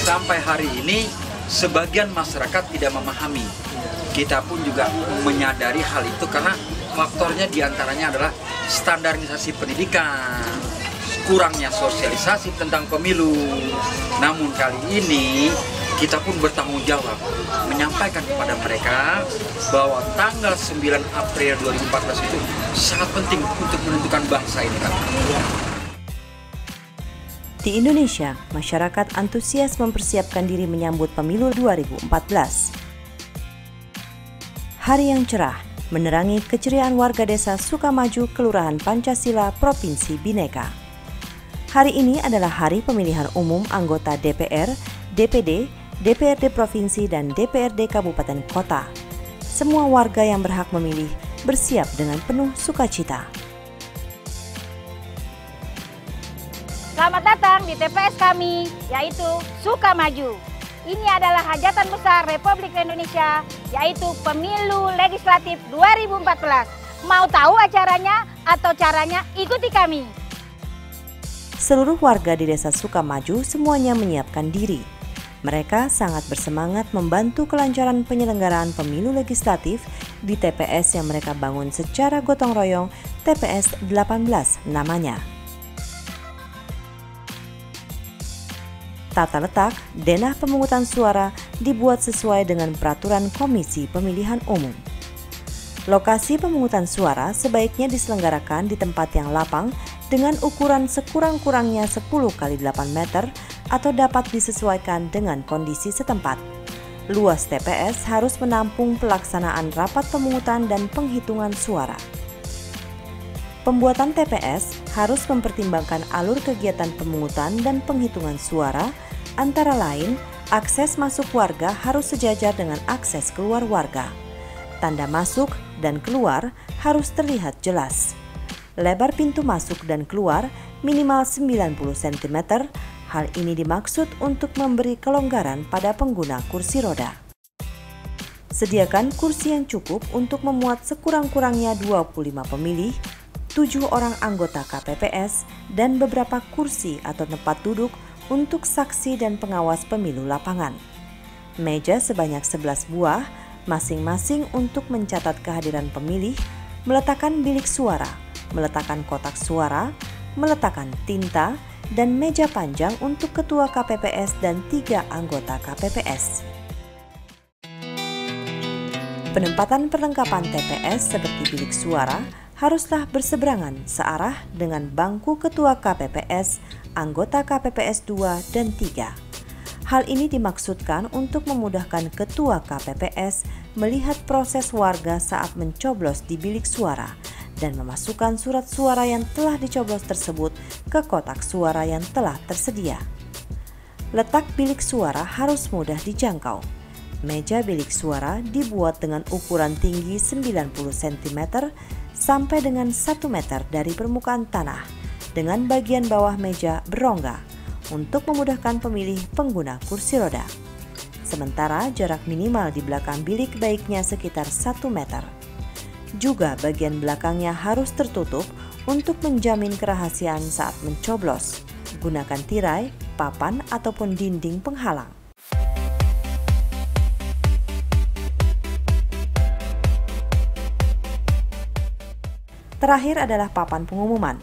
sampai hari ini sebagian masyarakat tidak memahami. Kita pun juga menyadari hal itu karena faktornya diantaranya adalah standarisasi pendidikan, kurangnya sosialisasi tentang pemilu. Namun kali ini kita pun bertanggung jawab menyampaikan kepada mereka bahwa tanggal 9 April 2014 itu sangat penting untuk menentukan bangsa ini, Pak. Di Indonesia, masyarakat antusias mempersiapkan diri menyambut pemilu 2014. Hari yang cerah menerangi keceriaan warga desa Sukamaju, Kelurahan Pancasila, Provinsi Bhinneka. Hari ini adalah hari pemilihan umum anggota DPR, DPD, DPRD Provinsi, dan DPRD Kabupaten Kota. Semua warga yang berhak memilih bersiap dengan penuh sukacita. Selamat datang di TPS kami, yaitu Sukamaju. Ini adalah hajatan besar Republik Indonesia, yaitu Pemilu Legislatif 2014. Mau tahu acaranya atau caranya? Ikuti kami. Seluruh warga di Desa Sukamaju semuanya menyiapkan diri. Mereka sangat bersemangat membantu kelancaran penyelenggaraan pemilu legislatif di TPS yang mereka bangun secara gotong royong, TPS 18 namanya. Tata letak denah pemungutan suara dibuat sesuai dengan peraturan Komisi Pemilihan Umum. Lokasi pemungutan suara sebaiknya diselenggarakan di tempat yang lapang dengan ukuran sekurang-kurangnya 10 x 8 meter atau dapat disesuaikan dengan kondisi setempat. Luas TPS harus menampung pelaksanaan rapat pemungutan dan penghitungan suara. Pembuatan TPS harus mempertimbangkan alur kegiatan pemungutan dan penghitungan suara, antara lain akses masuk warga harus sejajar dengan akses keluar warga. Tanda masuk dan keluar harus terlihat jelas. Lebar pintu masuk dan keluar minimal 90 cm. Hal ini dimaksud untuk memberi kelonggaran pada pengguna kursi roda. Sediakan kursi yang cukup untuk memuat sekurang-kurangnya 25 pemilih, 7 orang anggota KPPS, dan beberapa kursi atau tempat duduk untuk saksi dan pengawas pemilu lapangan. Meja sebanyak 11 buah, masing-masing untuk mencatat kehadiran pemilih, meletakkan bilik suara, meletakkan kotak suara, meletakkan tinta, dan meja panjang untuk ketua KPPS dan 3 anggota KPPS. Penempatan perlengkapan TPS seperti bilik suara haruslah berseberangan searah dengan bangku ketua KPPS, anggota KPPS 2 dan 3. Hal ini dimaksudkan untuk memudahkan ketua KPPS melihat proses warga saat mencoblos di bilik suara dan memasukkan surat suara yang telah dicoblos tersebut ke kotak suara yang telah tersedia. Letak bilik suara harus mudah dijangkau. Meja bilik suara dibuat dengan ukuran tinggi 90 cm sampai dengan 1 meter dari permukaan tanah, dengan bagian bawah meja berongga untuk memudahkan pemilih pengguna kursi roda. Sementara jarak minimal di belakang bilik baiknya sekitar 1 meter. Juga bagian belakangnya harus tertutup untuk menjamin kerahasiaan saat mencoblos. Gunakan tirai, papan, ataupun dinding penghalang. Terakhir adalah papan pengumuman.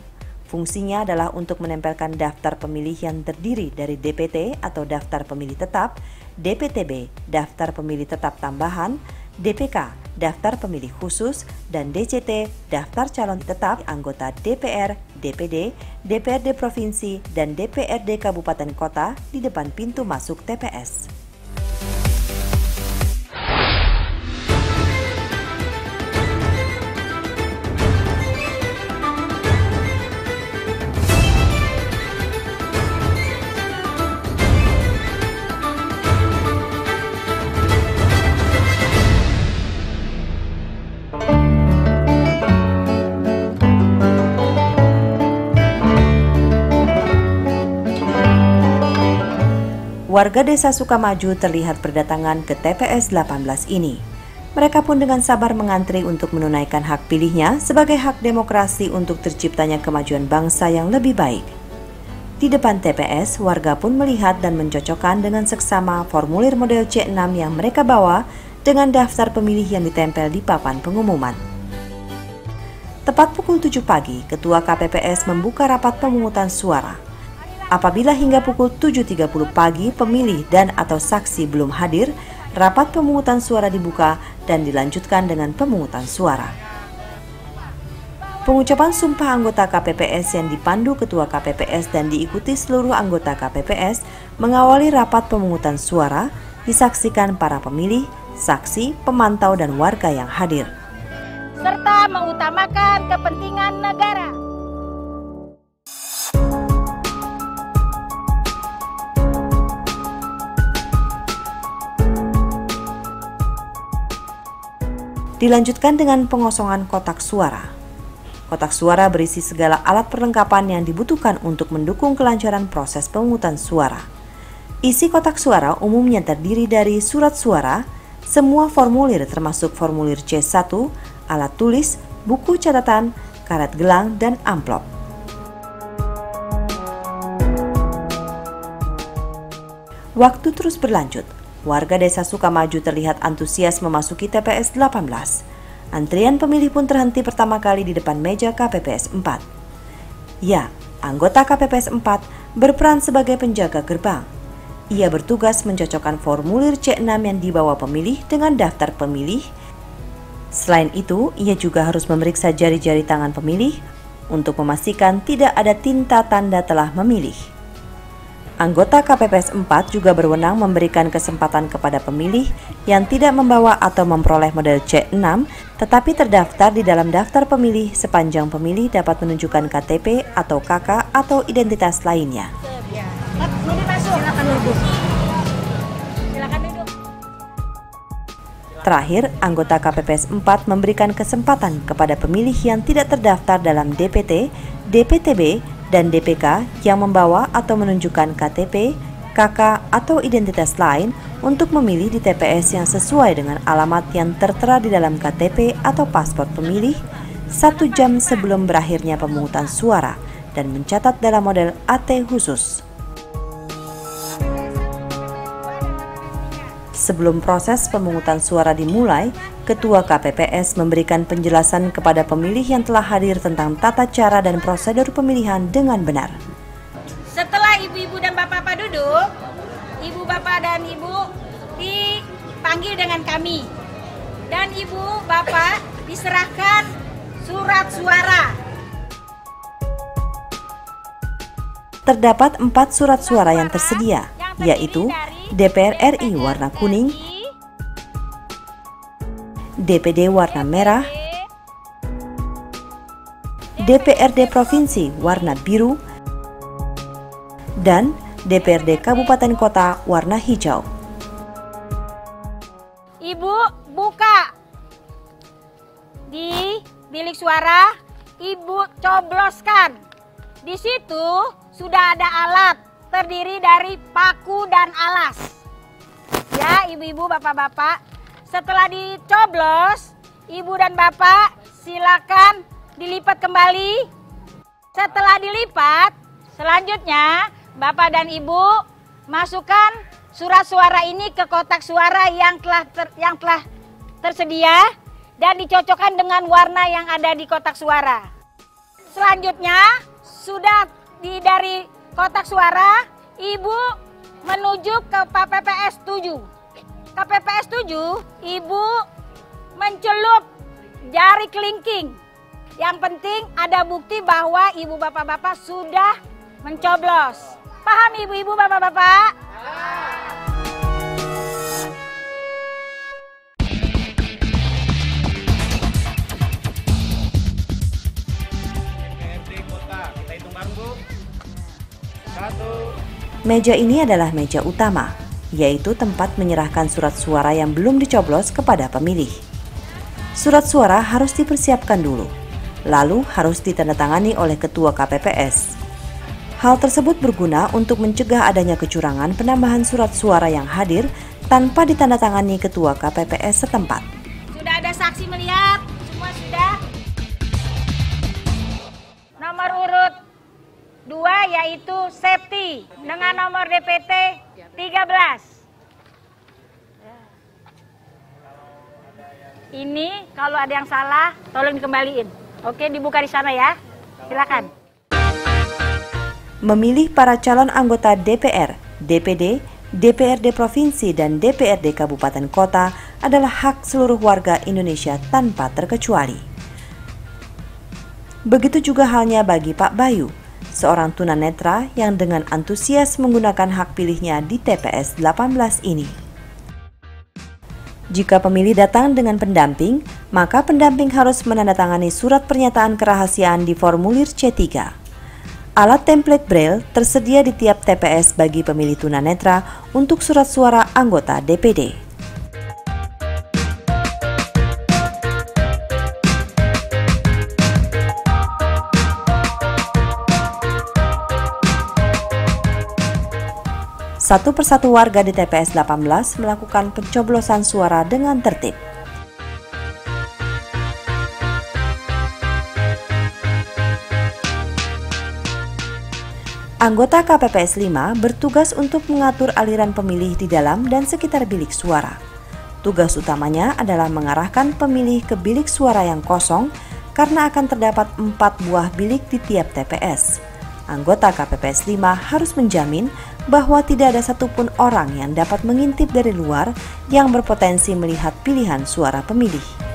Fungsinya adalah untuk menempelkan daftar pemilih yang terdiri dari DPT atau daftar pemilih tetap, DPTB, daftar pemilih tetap tambahan, DPK, daftar pemilih khusus, dan DCT, daftar calon tetap anggota DPR, DPD, DPRD Provinsi, dan DPRD Kabupaten Kota di depan pintu masuk TPS. Warga Desa Sukamaju terlihat berdatangan ke TPS 18 ini. Mereka pun dengan sabar mengantri untuk menunaikan hak pilihnya sebagai hak demokrasi untuk terciptanya kemajuan bangsa yang lebih baik. Di depan TPS, warga pun melihat dan mencocokkan dengan seksama formulir model C6 yang mereka bawa dengan daftar pemilih yang ditempel di papan pengumuman. Tepat pukul 7 pagi, Ketua KPPS membuka rapat pemungutan suara. Apabila hingga pukul 7.30 pagi pemilih dan atau saksi belum hadir, rapat pemungutan suara dibuka dan dilanjutkan dengan pemungutan suara. Pengucapan sumpah anggota KPPS yang dipandu Ketua KPPS dan diikuti seluruh anggota KPPS mengawali rapat pemungutan suara, disaksikan para pemilih, saksi, pemantau, dan warga yang hadir. Serta mengutamakan kepentingan negara. Dilanjutkan dengan pengosongan kotak suara. Kotak suara berisi segala alat perlengkapan yang dibutuhkan untuk mendukung kelancaran proses pemungutan suara. Isi kotak suara umumnya terdiri dari surat suara, semua formulir termasuk formulir C1, alat tulis, buku catatan, karet gelang, dan amplop. Waktu terus berlanjut. Warga Desa Sukamaju terlihat antusias memasuki TPS 18. Antrian pemilih pun terhenti pertama kali di depan meja KPPS 4. Ya, anggota KPPS 4 berperan sebagai penjaga gerbang. Ia bertugas mencocokkan formulir C6 yang dibawa pemilih dengan daftar pemilih. Selain itu, ia juga harus memeriksa jari-jari tangan pemilih untuk memastikan tidak ada tinta tanda telah memilih. Anggota KPPS 4 juga berwenang memberikan kesempatan kepada pemilih yang tidak membawa atau memperoleh model C6 tetapi terdaftar di dalam daftar pemilih sepanjang pemilih dapat menunjukkan KTP atau KK atau identitas lainnya. Terakhir, anggota KPPS 4 memberikan kesempatan kepada pemilih yang tidak terdaftar dalam DPT, DPTB, dan DPK yang membawa atau menunjukkan KTP, KK, atau identitas lain untuk memilih di TPS yang sesuai dengan alamat yang tertera di dalam KTP atau paspor pemilih 1 jam sebelum berakhirnya pemungutan suara dan mencatat dalam model AT khusus. Sebelum proses pemungutan suara dimulai, Ketua KPPS memberikan penjelasan kepada pemilih yang telah hadir tentang tata cara dan prosedur pemilihan dengan benar. Setelah ibu-ibu dan bapak-bapak duduk, ibu, bapak, dan ibu dipanggil dengan kami. Dan ibu, bapak diserahkan surat suara. Terdapat 4 surat suara yang tersedia, yaitu DPR RI warna kuning, DPD warna merah, DPRD Provinsi warna biru, dan DPRD Kabupaten Kota warna hijau. Ibu buka di bilik suara, ibu cobloskan. Di situ sudah ada alat terdiri dari paku dan alas. Ya, ibu-ibu, bapak-bapak, setelah dicoblos, ibu dan bapak silakan dilipat kembali. Setelah dilipat, selanjutnya bapak dan ibu masukkan surat suara ini ke kotak suara yang telah tersedia dan dicocokkan dengan warna yang ada di kotak suara. Selanjutnya, sudah dari kotak suara, ibu menuju ke KPPS 7. KPPS 7, ibu mencelup jari kelingking. Yang penting ada bukti bahwa ibu bapak-bapak sudah mencoblos. Paham ibu-ibu bapak-bapak? Meja ini adalah meja utama, yaitu tempat menyerahkan surat suara yang belum dicoblos kepada pemilih. Surat suara harus dipersiapkan dulu, lalu harus ditandatangani oleh Ketua KPPS. Hal tersebut berguna untuk mencegah adanya kecurangan penambahan surat suara yang hadir tanpa ditandatangani Ketua KPPS setempat. Sudah ada saksi melihat? Semua sudah? Nomor urut 2 yaitu Septi dengan nomor DPT 13. Ini kalau ada yang salah tolong dikembaliin. Oke, dibuka di sana ya. Silakan. Memilih para calon anggota DPR, DPD, DPRD Provinsi, dan DPRD Kabupaten Kota adalah hak seluruh warga Indonesia tanpa terkecuali. Begitu juga halnya bagi Pak Bayu, seorang tunanetra yang dengan antusias menggunakan hak pilihnya di TPS 18 ini. Jika pemilih datang dengan pendamping, maka pendamping harus menandatangani surat pernyataan kerahasiaan di formulir C3. Alat template Braille tersedia di tiap TPS bagi pemilih tunanetra untuk surat suara anggota DPD. Satu persatu warga di TPS 18 melakukan pencoblosan suara dengan tertib. Anggota KPPS 5 bertugas untuk mengatur aliran pemilih di dalam dan sekitar bilik suara. Tugas utamanya adalah mengarahkan pemilih ke bilik suara yang kosong karena akan terdapat 4 buah bilik di tiap TPS. Anggota KPPS 5 harus menjamin bahwa tidak ada satupun orang yang dapat mengintip dari luar yang berpotensi melihat pilihan suara pemilih.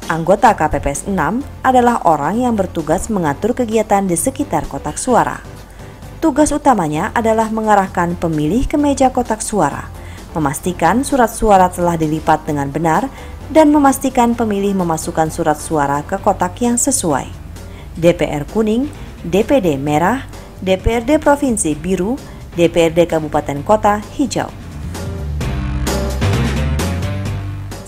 Anggota KPPS 6 adalah orang yang bertugas mengatur kegiatan di sekitar kotak suara. Tugas utamanya adalah mengarahkan pemilih ke meja kotak suara, memastikan surat suara telah dilipat dengan benar, dan memastikan pemilih memasukkan surat suara ke kotak yang sesuai. DPR kuning, DPD merah, DPRD Provinsi biru, DPRD Kabupaten Kota hijau.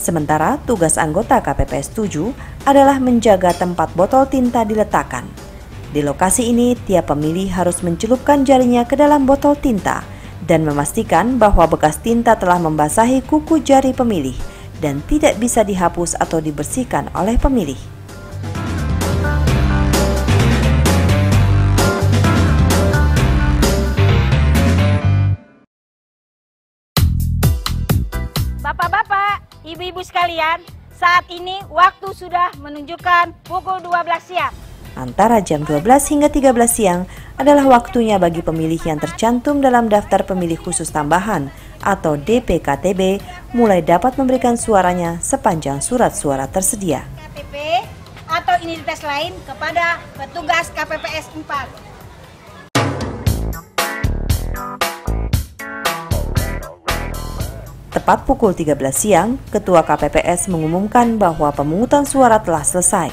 Sementara tugas anggota KPPS 7 adalah menjaga tempat botol tinta diletakkan. Di lokasi ini, tiap pemilih harus mencelupkan jarinya ke dalam botol tinta dan memastikan bahwa bekas tinta telah membasahi kuku jari pemilih dan tidak bisa dihapus atau dibersihkan oleh pemilih. Bapak-bapak, ibu-ibu sekalian, saat ini waktu sudah menunjukkan pukul 12 siang. Antara jam 12 hingga 13 siang adalah waktunya bagi pemilih yang tercantum dalam daftar pemilih khusus tambahan atau DPKTB mulai dapat memberikan suaranya sepanjang surat suara tersedia. KTP atau identitas lain kepada petugas KPPS 4. Tepat pukul 13 siang, Ketua KPPS mengumumkan bahwa pemungutan suara telah selesai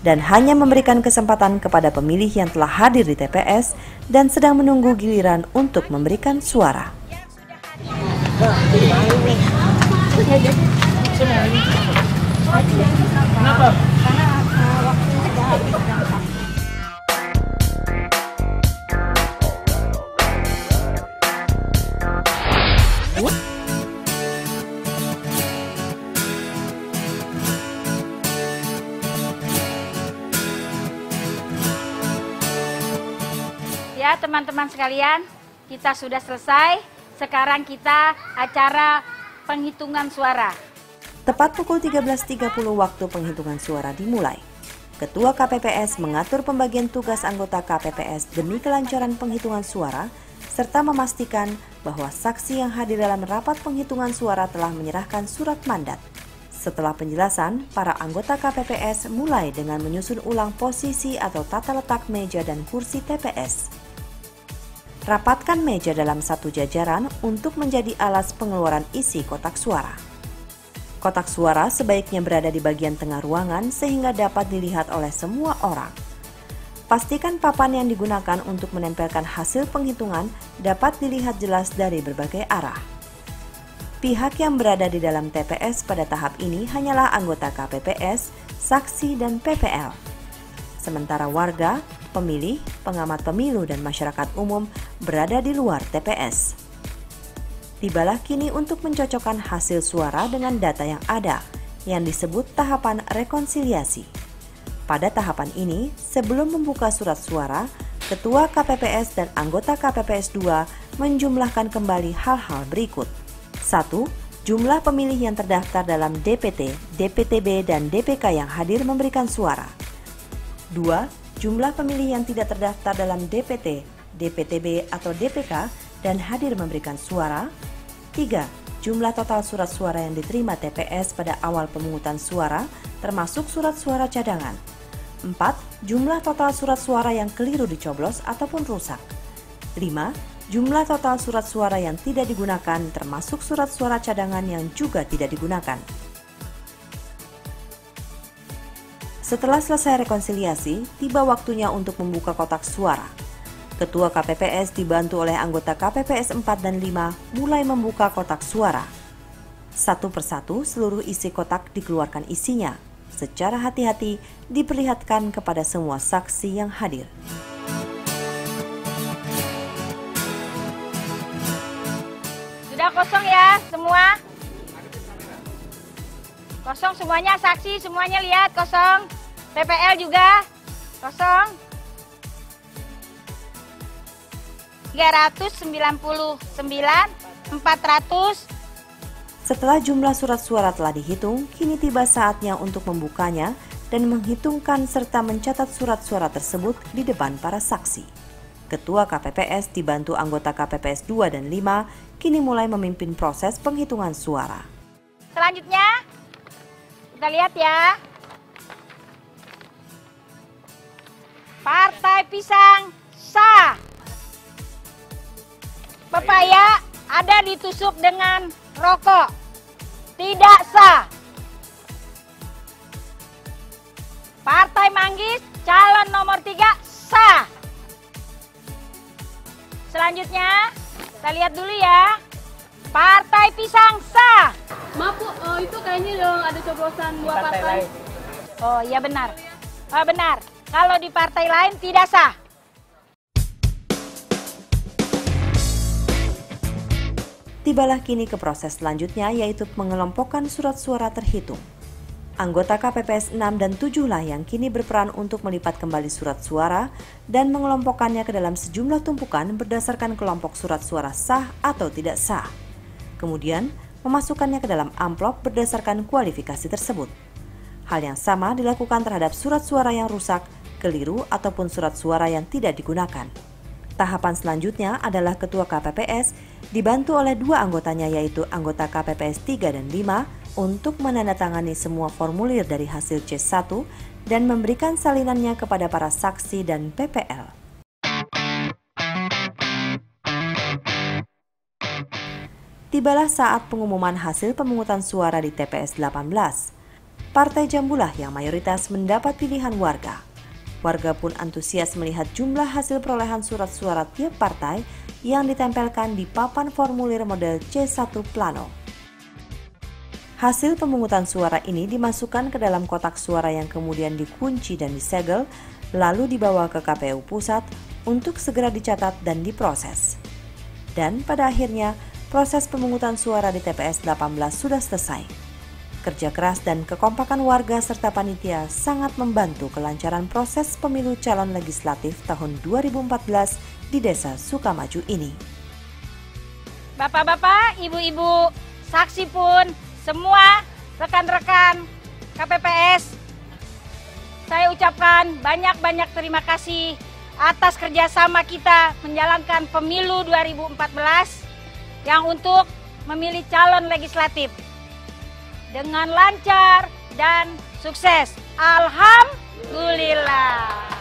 dan hanya memberikan kesempatan kepada pemilih yang telah hadir di TPS dan sedang menunggu giliran untuk memberikan suara. Ya teman-teman sekalian, kita sudah selesai. Sekarang kita acara penghitungan suara. Tepat pukul 13.30 waktu penghitungan suara dimulai. Ketua KPPS mengatur pembagian tugas anggota KPPS demi kelancaran penghitungan suara, serta memastikan bahwa saksi yang hadir dalam rapat penghitungan suara telah menyerahkan surat mandat. Setelah penjelasan, para anggota KPPS mulai dengan menyusun ulang posisi atau tata letak meja dan kursi TPS. Rapatkan meja dalam satu jajaran untuk menjadi alas pengeluaran isi kotak suara. Kotak suara sebaiknya berada di bagian tengah ruangan sehingga dapat dilihat oleh semua orang. Pastikan papan yang digunakan untuk menempelkan hasil penghitungan dapat dilihat jelas dari berbagai arah. Pihak yang berada di dalam TPS pada tahap ini hanyalah anggota KPPS, saksi, dan PPL. Sementara warga, pemilih, pengamat pemilu, dan masyarakat umum berada di luar TPS. Tibalah kini untuk mencocokkan hasil suara dengan data yang ada, yang disebut tahapan rekonsiliasi. Pada tahapan ini, sebelum membuka surat suara, Ketua KPPS dan anggota KPPS 2 menjumlahkan kembali hal-hal berikut. 1. Jumlah pemilih yang terdaftar dalam DPT, DPTB, dan DPK yang hadir memberikan suara. 2. Jumlah pemilih yang tidak terdaftar dalam DPT, DPTB, atau DPK dan hadir memberikan suara. 3. Jumlah total surat suara yang diterima TPS pada awal pemungutan suara, termasuk surat suara cadangan. 4. Jumlah total surat suara yang keliru dicoblos ataupun rusak. 5. Jumlah total surat suara yang tidak digunakan, termasuk surat suara cadangan yang juga tidak digunakan. Setelah selesai rekonsiliasi, tiba waktunya untuk membuka kotak suara. Ketua KPPS dibantu oleh anggota KPPS 4 dan 5 mulai membuka kotak suara. Satu persatu seluruh isi kotak dikeluarkan isinya. Secara hati-hati diperlihatkan kepada semua saksi yang hadir. Sudah kosong ya semua? Kosong semuanya, saksi semuanya lihat kosong. PPL juga kosong. 399, 400. Setelah jumlah surat suara telah dihitung, kini tiba saatnya untuk membukanya dan menghitungkan serta mencatat surat suara tersebut di depan para saksi. Ketua KPPS dibantu anggota KPPS 2 dan 5 kini mulai memimpin proses penghitungan suara. Selanjutnya, kita lihat ya. Partai Pisang sah. Pepaya ada ditusuk dengan rokok. Tidak sah. Partai Manggis calon nomor 3 sah. Selanjutnya, kita lihat dulu ya. Partai Pisang sah. Maaf Bu, itu kayaknya ada coblosan dua partai. Oh iya benar. Benar. Kalau di partai lain tidak sah. Tibalah kini ke proses selanjutnya, yaitu mengelompokkan surat suara terhitung. Anggota KPPS 6 dan 7 lah yang kini berperan untuk melipat kembali surat suara dan mengelompokkannya ke dalam sejumlah tumpukan berdasarkan kelompok surat suara sah atau tidak sah. Kemudian, memasukkannya ke dalam amplop berdasarkan kualifikasi tersebut. Hal yang sama dilakukan terhadap surat suara yang rusak, keliru, ataupun surat suara yang tidak digunakan. Tahapan selanjutnya adalah Ketua KPPS dibantu oleh 2 anggotanya, yaitu anggota KPPS 3 dan 5 untuk menandatangani semua formulir dari hasil C1 dan memberikan salinannya kepada para saksi dan PPL. Tibalah saat pengumuman hasil pemungutan suara di TPS 18. Partai Jambulah yang mayoritas mendapat pilihan warga. Warga pun antusias melihat jumlah hasil perolehan surat suara tiap partai yang ditempelkan di papan formulir model C1 plano. Hasil pemungutan suara ini dimasukkan ke dalam kotak suara yang kemudian dikunci dan disegel, lalu dibawa ke KPU Pusat untuk segera dicatat dan diproses. Dan pada akhirnya, proses pemungutan suara di TPS 18 sudah selesai. Kerja keras dan kekompakan warga serta panitia sangat membantu kelancaran proses pemilu calon legislatif tahun 2014 di Desa Sukamaju ini. Bapak-bapak, ibu-ibu, saksi pun, semua rekan-rekan KPPS, saya ucapkan banyak-banyak terima kasih atas kerjasama kita menjalankan pemilu 2014 yang untuk memilih calon legislatif dengan lancar dan sukses. Alhamdulillah.